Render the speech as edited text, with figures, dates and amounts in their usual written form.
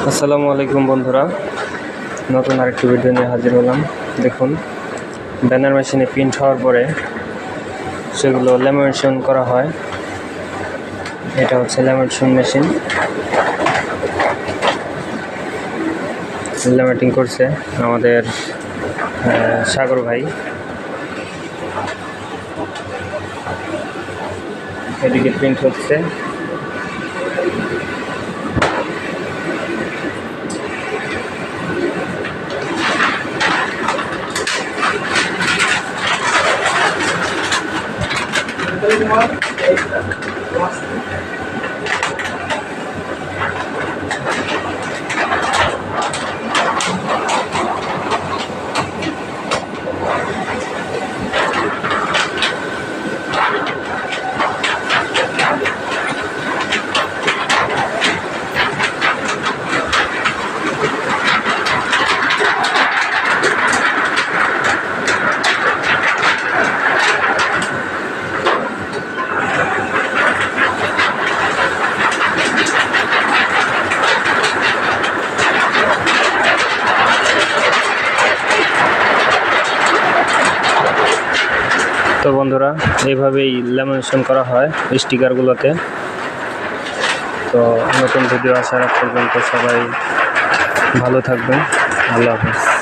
আসসালামু আলাইকুম বন্ধুরা, নতুন আরেকটি ভিডিও নিয়ে হাজির হলাম। দেখুন, ব্যানার মেশিনে প্রিন্ট হওয়ার পরে সেগুলো ল্যামিনেশন করা হয়। এটা হচ্ছে ল্যামিনেশন মেশিন। ল্যামিনেটিং করছে আমাদের সাগর ভাই। এদিকে প্রিন্ট হচ্ছে। তো বন্ধুরা, এইভাবেই ল্যামিনেশন করা হয় স্টিকারগুলোতে। তো নতুন ভিডিও আসার পর্যন্ত সবাই ভালো থাকবেন। আল্লাহ হাফেজ।